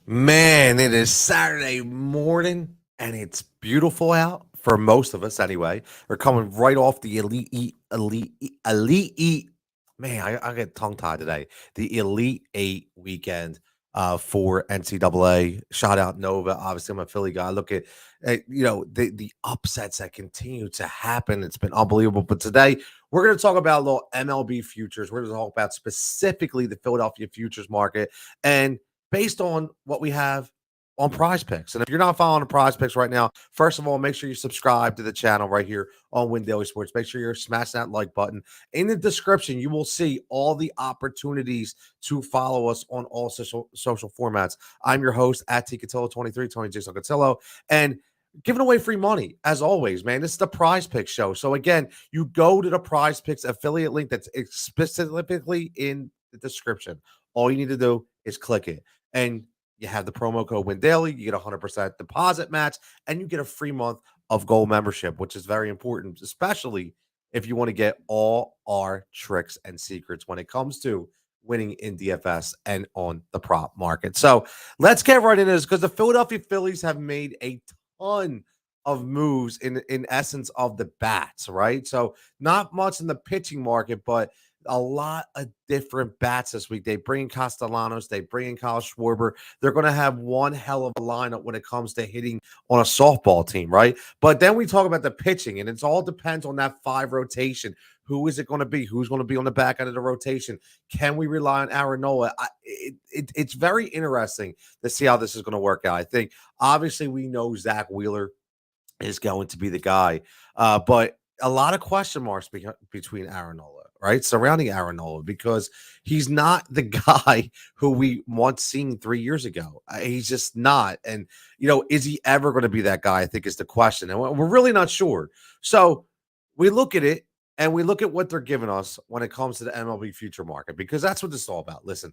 Man, it is Saturday morning and it's beautiful out for most of us anyway. We're coming right off the Elite Eight. Man, I get tongue tied today. The Elite Eight weekend for NCAA. Shout out Nova. Obviously, I'm a Philly guy. Look at the upsets that continue to happen. It's been unbelievable. But today we're going to talk about a little MLB futures. We're going to talk about specifically the Philadelphia futures market and based on what we have on Prize Picks. And if you're not following the Prize Picks right now, first of all, make sure you subscribe to the channel right here on Win Daily Sports. Make sure you're smashing that like button. In the description, you will see all the opportunities to follow us on all social formats. I'm your host at T Cutillo 23, Tony Jason Cutillo, and giving away free money as always, man. This is the Prize Picks show. So again, you go to the Prize Picks affiliate link that's specifically in the description. All you need to do is click it. And you have the promo code Win Daily. You get a 100% deposit match, and you get a free month of gold membership, which is very important, especially if you want to get all our tricks and secrets when it comes to winning in DFS and on the prop market. So let's get right into this because the Philadelphia Phillies have made a ton of moves in essence of the bats, right? So not much in the pitching market, but a lot of different bats this week. They bring in Castellanos, they bring in Kyle Schwarber. They're going to have one hell of a lineup when it comes to hitting on a softball team, right? But then we talk about the pitching, and it all depends on that 5 rotation. Who is it going to be? Who's going to be on the back end of the rotation? Can we rely on Aaron Nola? It's very interesting to see how this is going to work out. I think obviously we know Zack Wheeler is going to be the guy, but a lot of question marks between Aaron Nola, right? Surrounding Aaron Nola, because he's not the guy who we once seen 3 years ago. He's just not. And, is he ever going to be that guy? I think is the question. And we're really not sure. So we look at it and we look at what they're giving us when it comes to the MLB future market, because that's what this is all about. Listen,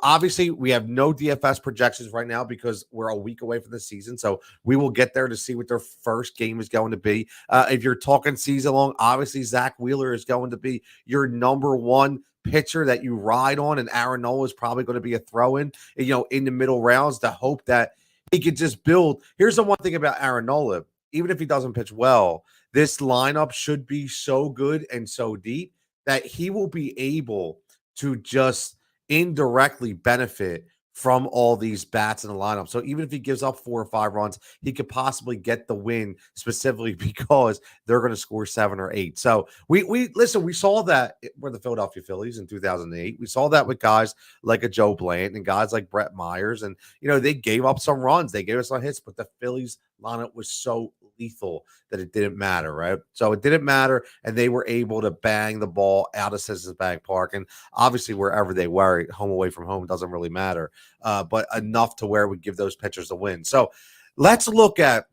obviously we have no DFS projections right now because we're a week away from the season. So we will get there to see what their first game is going to be. If you're talking season long, obviously Zack Wheeler is going to be your number one pitcher that you ride on, and Aaron Nola is probably going to be a throw-in, in the middle rounds to hope that he could just build. Here's the one thing about Aaron Nola. Even if he doesn't pitch well, this lineup should be so good and so deep that he will be able to just indirectly benefit from all these bats in the lineup. So even if he gives up 4 or 5 runs, he could possibly get the win specifically because they're going to score 7 or 8. So we listen, we saw that with the Philadelphia Phillies in 2008. We saw that with guys like a Joe Blanton and guys like Brett Myers. And, they gave up some runs. They gave us some hits, but the Phillies lineup was so lethal that it didn't matter, right? So it didn't matter, and they were able to bang the ball out of Citizens Bank Park, and obviously wherever they were, home away from home, doesn't really matter, but enough to where it would give those pitchers a win. So let's look at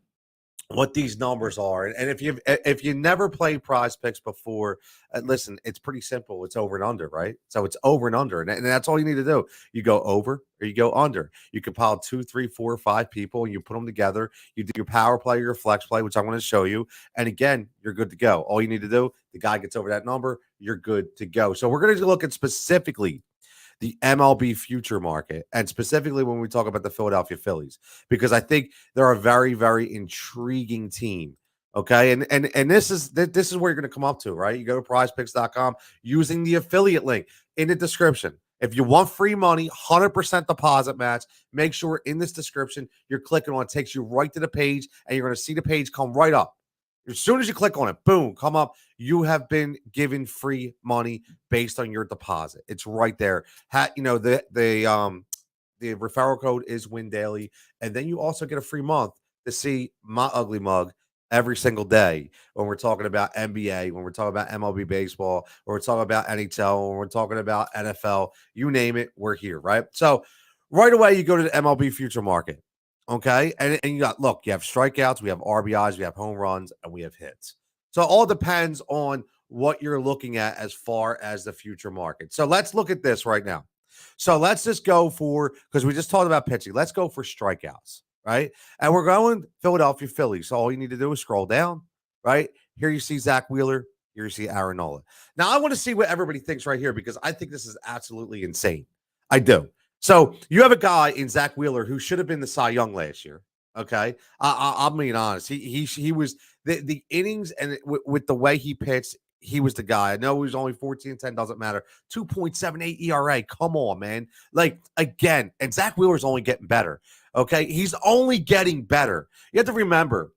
what these numbers are. And if you never played Prize Picks before, listen, it's pretty simple. It's over and under, right? So it's over and under, and that's all you need to do. You go over or you go under. You compile 2, 3, 4, 5 people, and you put them together. You do your power play, your flex play, which I'm going to show you, and again, you're good to go. All you need to do, the guy gets over that number, you're good to go. So we're going to look at specifically the MLB future market, and specifically when we talk about the Philadelphia Phillies, because I think they're a very, very intriguing team. Okay. And this is where you're going to come up to, right? You go to prizepicks.com using the affiliate link in the description. If you want free money, 100% deposit match, make sure in this description you're clicking on it. Takes you right to the page, and you're going to see the page come right up. As soon as you click on it, boom, come up. You have been given free money based on your deposit. It's right there. The referral code is Win Daily, and then you also get a free month to see my ugly mug every single day when we're talking about NBA, when we're talking about MLB baseball, when we're talking about NHL, when we're talking about NFL, you name it, we're here, right? So right away, you go to the MLB future market. Okay. And you have strikeouts, we have RBIs, we have home runs, and we have hits. So it all depends on what you're looking at as far as the future market. So let's look at this right now. So let's just go because we just talked about pitching. Let's go for strikeouts, right? And we're going Philadelphia Phillies. So all you need to do is scroll down, right? Here you see Zack Wheeler. Here you see Aaron Nola. Now I want to see what everybody thinks right here, because I think this is absolutely insane. I do. So you have a guy in Zack Wheeler who should have been the Cy Young last year. Okay, I'm being honest. He was the innings and with the way he pitched, he was the guy. I know he was only 14-10, doesn't matter. 2.78 ERA. Come on, man. Like again, and Zack Wheeler's only getting better. Okay, he's only getting better. You have to remember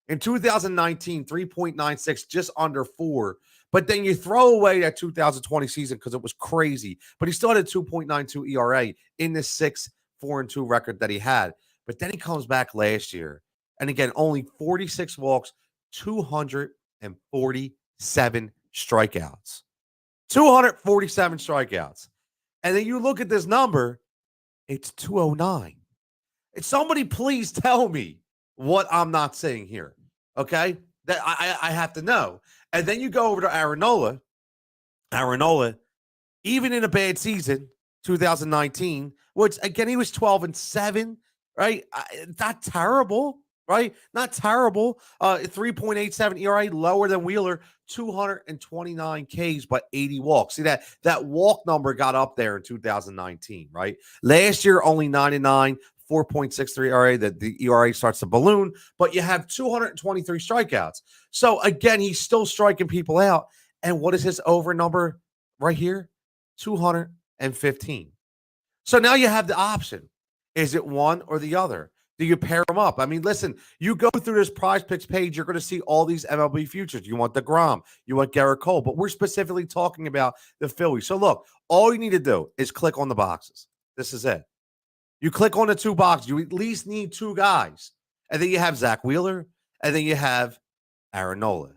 in 2019, 3.96, just under 4. But then you throw away that 2020 season because it was crazy. But he still had a 2.92 ERA in the 6-4-2 record that he had. But then he comes back last year. And again, only 46 walks, 247 strikeouts. 247 strikeouts. And then you look at this number, it's 209. Somebody please tell me what I'm not saying here. Okay. That I have to know. And then you go over to Aaron Nola. Aaron Nola, even in a bad season, 2019, which again, he was 12-7, right? Not terrible, right? Not terrible. 3.87 ERA, lower than Wheeler, 229 Ks, but 80 walks. See that walk number got up there in 2019, right? Last year, only 9-9. 4.63 ERA, the ERA starts to balloon, but you have 223 strikeouts. So again, he's still striking people out. And what is his over number right here? 215. So now you have the option. Is it one or the other? Do you pair them up? I mean, listen, you go through this prize picks page, you're going to see all these MLB futures. You want DeGrom, you want Garrett Cole, but we're specifically talking about the Phillies. So look, all you need to do is click on the boxes. This is it. You click on the 2 boxes. You at least need 2 guys. And then you have Zack Wheeler. And then you have Aaron Nola.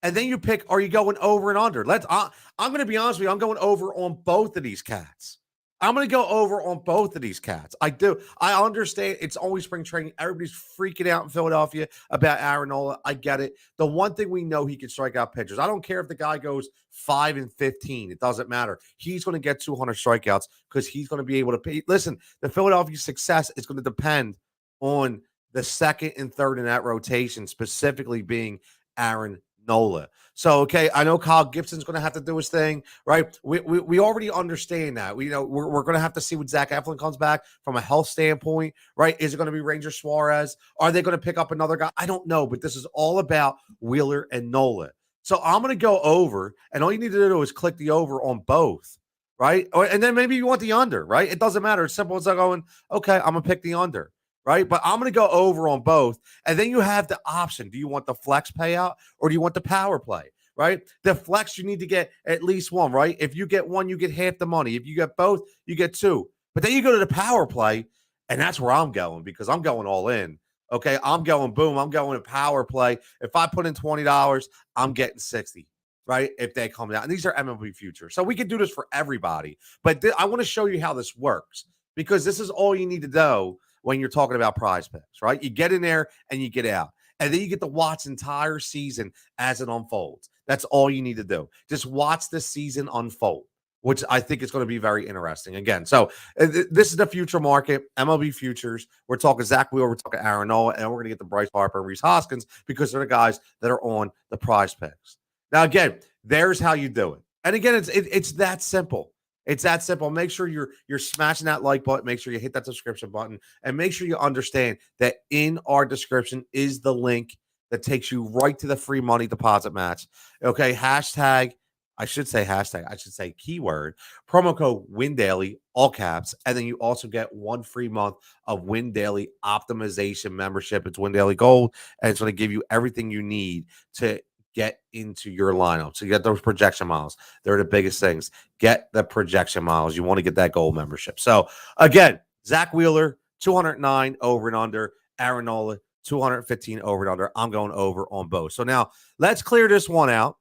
And then you pick, are you going over and under? I'm going to be honest with you. I'm going over on both of these cats. I'm going to go over on both of these cats. I do. I understand it's always spring training. Everybody's freaking out in Philadelphia about Aaron Nola. I get it. The one thing we know, he can strike out pitchers. I don't care if the guy goes 5-15. It doesn't matter. He's going to get 200 strikeouts because he's going to be able to pay. Listen, the Philadelphia success is going to depend on the second and third in that rotation, specifically being Aaron Nola. So, okay, I know Kyle Gibson's going to have to do his thing, right? We already understand that. We're going to have to see when Zach Eflin comes back from a health standpoint, right? Is it going to be Ranger Suarez? Are they going to pick up another guy? I don't know, but this is all about Wheeler and Nola. So I'm going to go over, and all you need to do is click the over on both, right? And then maybe you want the under, right? It doesn't matter. It's simple as going, okay, I'm going to pick the under. Right. But I'm going to go over on both. And then you have the option. Do you want the flex payout or do you want the power play? Right. The flex, you need to get at least one. Right. If you get one, you get half the money. If you get both, you get 2. But then you go to the power play. And that's where I'm going because I'm going all in. Okay. I'm going boom. I'm going to power play. If I put in $20, I'm getting 60. Right. If they come down. And these are MLB futures. So we can do this for everybody. But I want to show you how this works because this is all you need to know when you're talking about prize picks, right? You get in there and you get out. And then you get to watch entire season as it unfolds. That's all you need to do. Just watch this season unfold, which I think is going to be very interesting. Again, so this is the future market, MLB futures. We're talking Zack Wheeler, we're talking Aaron Nola, and we're going to get the Bryce Harper and Rhys Hoskins because they're the guys that are on the prize picks. Now, again, there's how you do it. And again, it's that simple. It's that simple. Make sure you're smashing that like button. Make sure you hit that subscription button, and make sure you understand that in our description is the link that takes you right to the free money deposit match. Okay, I should say keyword, promo code WinDaily, all caps, and then you also get 1 free month of WinDaily optimization membership. It's WinDaily Gold, and it's going to give you everything you need to get into your lineup. So you get those projection miles. They're the biggest things. Get the projection miles. You want to get that gold membership. So again, Zack Wheeler, 209 over and under. Aaron Nola, 215 over and under. I'm going over on both. So now let's clear this one out.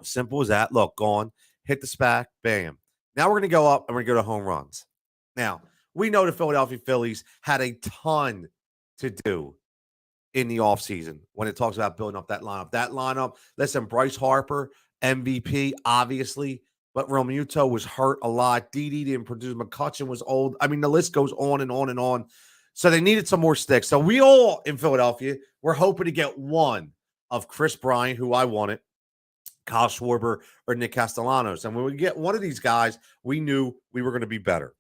Simple as that. Look, gone. Hit the SPAC. Bam. Now we're going to go up and we're going to go to home runs. Now, we know the Philadelphia Phillies had a ton to do in the offseason when it talks about building up that lineup. That lineup, listen, Bryce Harper, MVP, obviously, but Realmuto was hurt a lot. Didi didn't produce. McCutchen was old. I mean, the list goes on and on and on. So they needed some more sticks. So we all in Philadelphia, we're hoping to get one of Chris Bryant, who I wanted, Kyle Schwarber, or Nick Castellanos. And when we get one of these guys, we knew we were going to be better.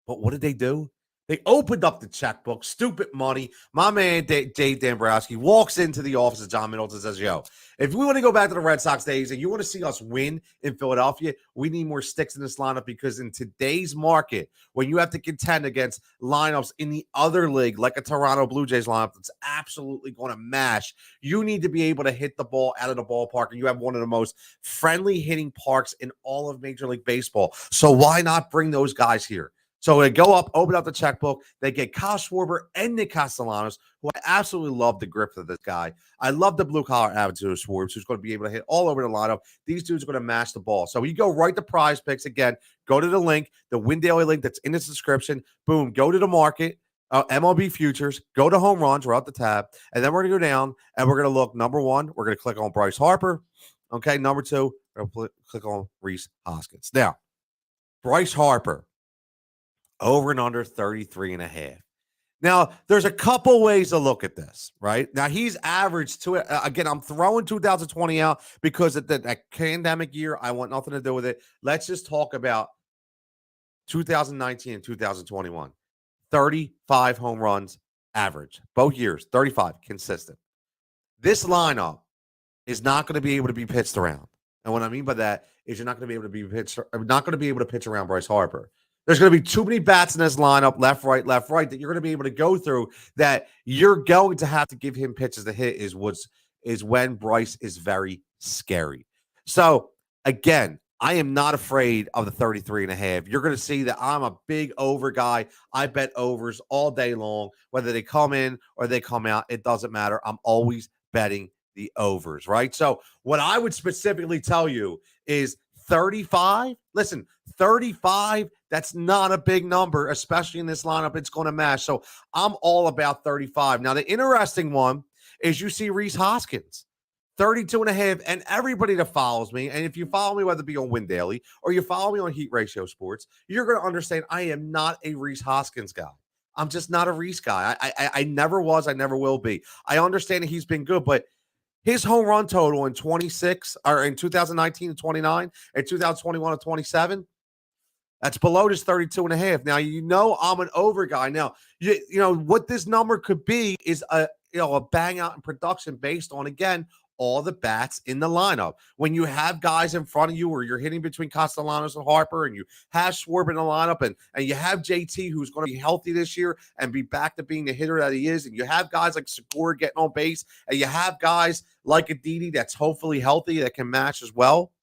But what did they do? They opened up the checkbook, stupid money. My man, Dave Dombrowski, walks into the office of John Middleton and says, yo, if we want to go back to the Red Sox days and you want to see us win in Philadelphia, we need more sticks in this lineup, because in today's market, when you have to contend against lineups in the other league, like a Toronto Blue Jays lineup that's absolutely going to mash, you need to be able to hit the ball out of the ballpark. And you have one of the most friendly hitting parks in all of Major League Baseball. So why not bring those guys here? So they go up, open up the checkbook. They get Kyle Schwarber and Nick Castellanos, who I absolutely love the grip of this guy. I love the blue-collar attitude of Schwarber, who's going to be able to hit all over the lineup. These dudes are going to mash the ball. So you go right to PrizePicks. Again, go to the link, the Win Daily link that's in the description. Boom, go to the market, MLB futures, go to home runs. We're out the tab. And then we're going to go down, and we're going to look, number one, we're going to click on Bryce Harper. Okay, number two, we're going to click on Rhys Hoskins. Now, Bryce Harper, over and under 33.5. Now, there's a couple ways to look at this, right? Now, he's averaged to it. Again, I'm throwing 2020 out because of that pandemic year. I want nothing to do with it. Let's just talk about 2019 and 2021. 35 home runs average. Both years, 35, consistent. This lineup is not going to be able to be pitched around. And what I mean by that is you're not going to be able to be pitched, not going to be able to pitch around Bryce Harper. There's going to be too many bats in this lineup, left, right, that you're going to be able to go through, that you're going to have to give him pitches to hit is when Bryce is very scary. So, again, I am not afraid of the 33.5. You're going to see that I'm a big over guy. I bet overs all day long. Whether they come in or they come out, it doesn't matter. I'm always betting the overs, right? So what I would specifically tell you is 35. Listen, 35, that's not a big number, especially in this lineup. It's going to mash. So I'm all about 35. Now, the interesting one is you see Rhys Hoskins, 32.5, and everybody that follows me, and if you follow me, whether it be on Win Daily or you follow me on Heat Ratio Sports, you're going to understand I am not a Rhys Hoskins guy. I'm just not a Rhys guy. I never was. I never will be. I understand that he's been good, but his home run total in 26 or in 2019 and 29 and 2021 and 27, that's below this 32.5. Now, you know I'm an over guy. Now, you know what this number could be is a bang out in production based on, again, all the bats in the lineup. When you have guys in front of you or you're hitting between Castellanos and Harper, and you have Schwarber in the lineup, and you have JT, who's going to be healthy this year and be back to being the hitter that he is, and you have guys like Segura getting on base, and you have guys like Aditi that's hopefully healthy that can match as well,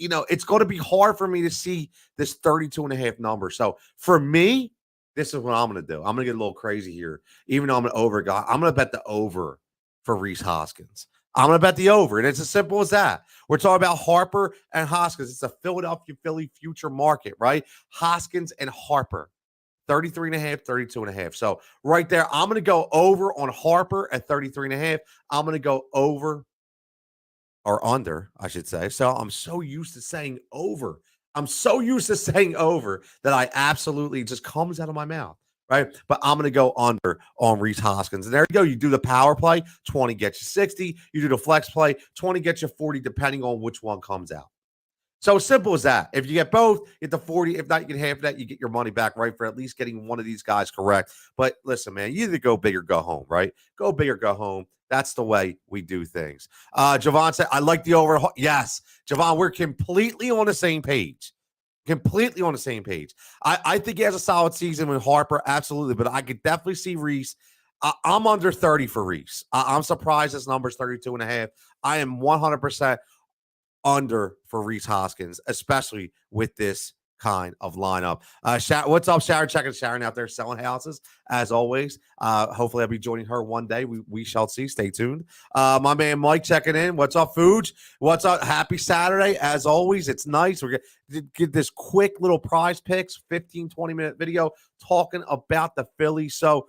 it's going to be hard for me to see this 32.5 number. So for me, this is what I'm going to do. I'm going to get a little crazy here. Even though I'm an over guy, I'm going to bet the over for Rhys Hoskins. I'm going to bet the over, and it's as simple as that. We're talking about Harper and Hoskins. It's a Philadelphia Philly future market, right? Hoskins and Harper, 33.5, 32.5. So right there, I'm going to go over on Harper at 33.5. I'm going to go over or under, I should say. So I'm so used to saying over. I'm so used to saying over that I absolutely just comes out of my mouth, right? But I'm going to go under on Rhys Hoskins. And there you go. You do the power play, 20 gets you 60. You do the flex play, 20 gets you 40, depending on which one comes out. So simple as that. If you get both, you get the 40. If not, you get half of that. You get your money back, right, for at least getting one of these guys correct. But listen, man, you either go big or go home, right? Go big or go home. That's the way we do things. Javon said, I like the over. Yes, Javon, we're completely on the same page. Completely on the same page. I think he has a solid season with Harper, absolutely. But I could definitely see Rhys. I'm under 30 for Rhys. I'm surprised this number is 32.5. I am 100% under for Rhys Hoskins, especially with this kind of lineup. What's up, Sharon? Checking Sharon out there selling houses, as always. Hopefully I'll be joining her one day. We shall see. Stay tuned. My man Mike checking in. What's up, Fuge? What's up? Happy Saturday. As always, it's nice. We're going to get this quick little prize picks, 15, 20-minute video talking about the Phillies. So,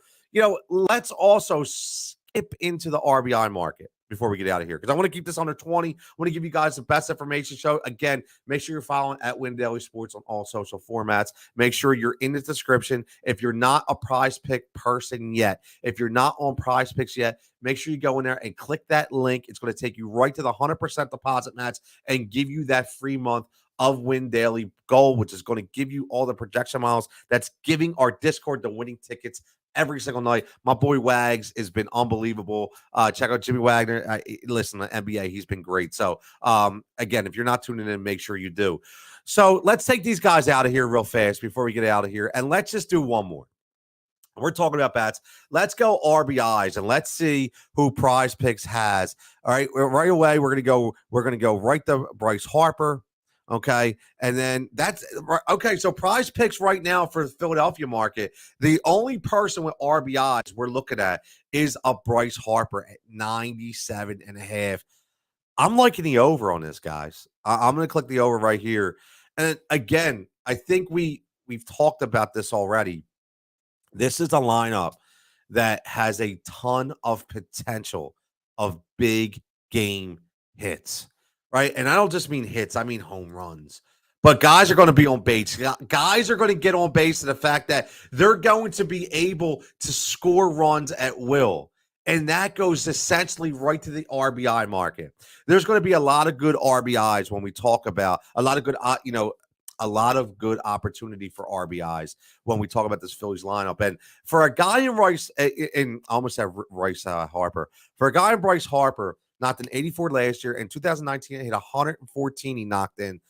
let's also skip into the RBI market before we get out of here, because I want to keep this under 20. I want to give you guys the best information show. Again, make sure you're following at Win Daily Sports on all social formats. Make sure you're in the description. If you're not a prize pick person yet, if you're not on prize picks yet, make sure you go in there and click that link. It's going to take you right to the 100% deposit match and give you that free month of Win Daily Gold, which is going to give you all the projection models. That's giving our Discord the winning tickets every single night. My boy Wags has been unbelievable. Check out Jimmy Wagner. Listen, the NBA, he's been great. So, again, if you're not tuning in, make sure you do. So let's take these guys out of here real fast before we get out of here. And let's just do one more. We're talking about bats. Let's go RBIs and let's see who PrizePicks has. All right, right away we're gonna go right to Bryce Harper. Okay, and then that's okay. So PrizePicks right now for the Philadelphia market, the only person with RBIs we're looking at is a Bryce Harper at 97.5. I'm liking the over on this, guys. I'm gonna click the over right here. And again, I think we've talked about this already. This is a lineup that has a ton of potential of big game hits, right? And I don't just mean hits, I mean home runs. But guys are going to be on base. Guys are going to get on base to the fact that they're going to be able to score runs at will. And that goes essentially right to the RBI market. There's going to be a lot of good RBIs when we talk about a lot of good, a lot of good opportunity for RBIs when we talk about this Phillies lineup. And for a guy in Rhys, I almost said Rhys Harper, for a guy in Bryce Harper, knocked in 84 last year. In 2019, he hit 114 he knocked in.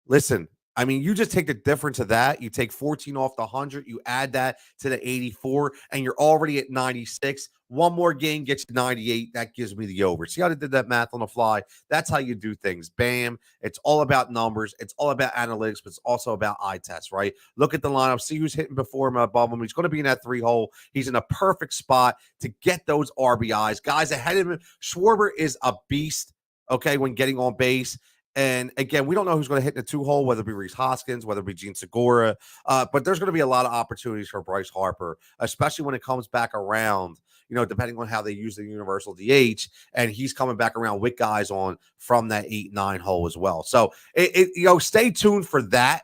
Listen, I mean, you just take the difference of that. You take 14 off the 100, you add that to the 84, and you're already at 96. One more game gets you 98. That gives me the over. See how I did that math on the fly? That's how you do things. Bam. It's all about numbers. It's all about analytics, but it's also about eye tests, right? Look at the lineup. See who's hitting before him above him. He's going to be in that 3-hole. He's in a perfect spot to get those RBIs. Guys ahead of him, Schwarber is a beast, okay, when getting on base. And again, we don't know who's going to hit in the 2-hole, whether it be Rhys Hoskins, whether it be Gene Segura. But there's going to be a lot of opportunities for Bryce Harper, especially when it comes back around, depending on how they use the universal DH. And he's coming back around with guys on from that 8-9 hole as well. So, stay tuned for that.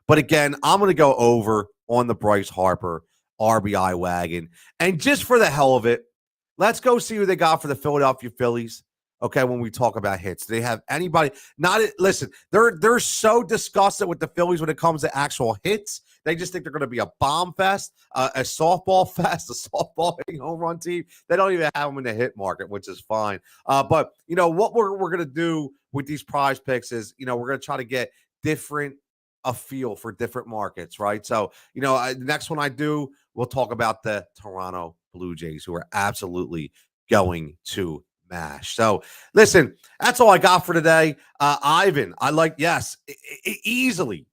But again, I'm going to go over on the Bryce Harper RBI wagon. And just for the hell of it, let's go see who they got for the Philadelphia Phillies. Okay, when we talk about hits, do they have anybody? Listen, they're so disgusted with the Phillies when it comes to actual hits. They just think they're going to be a bomb fest, a softball fest, a softball hitting home run team. They don't even have them in the hit market, which is fine. But what we're going to do with these PrizePicks is, we're going to try to get a feel for different markets, right? So, the next one I do, we'll talk about the Toronto Blue Jays, who are absolutely going to mash. So listen, that's all I got for today. Ivan, I like, yes, easily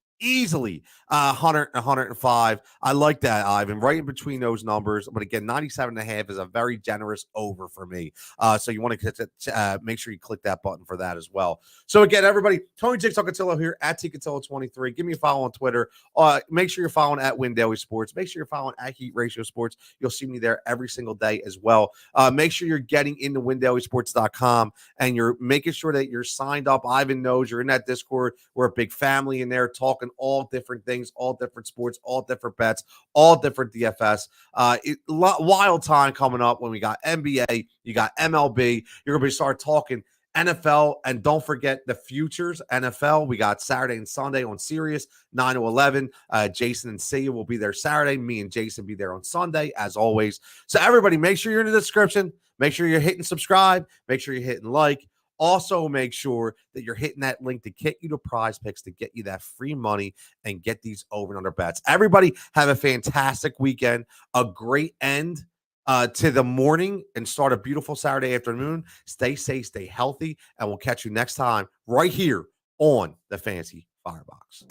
100 and 105. I like that, Ivan, right in between those numbers. But again, 97.5 is a very generous over for me. So you want to make sure you click that button for that as well. So again, everybody, Tony Jigsaw Cutillo here at TCutillo23. Give me a follow on Twitter. Make sure you're following at Win Daily Sports. Make sure you're following at Heat Ratio Sports. You'll see me there every single day as well. Make sure you're getting into WinDailySports.com and you're making sure that you're signed up. Ivan knows you're in that Discord. We're a big family in there talking all different things, all different sports, all different bets, all different DFS. Wild time coming up when we got NBA, you got MLB. You're going to start talking NFL, and don't forget the futures NFL. We got Saturday and Sunday on Sirius 9 to 11. Jason and Sia will be there Saturday. Me and Jason be there on Sunday, as always. So everybody, make sure you're in the description. Make sure you're hitting subscribe. Make sure you're hitting like. Also, make sure that you're hitting that link to get you to PrizePicks to get you that free money and get these over and under bets. Everybody have a fantastic weekend, a great end to the morning, and start a beautiful Saturday afternoon. Stay safe, stay healthy, and we'll catch you next time right here on the Fantasy Firebox.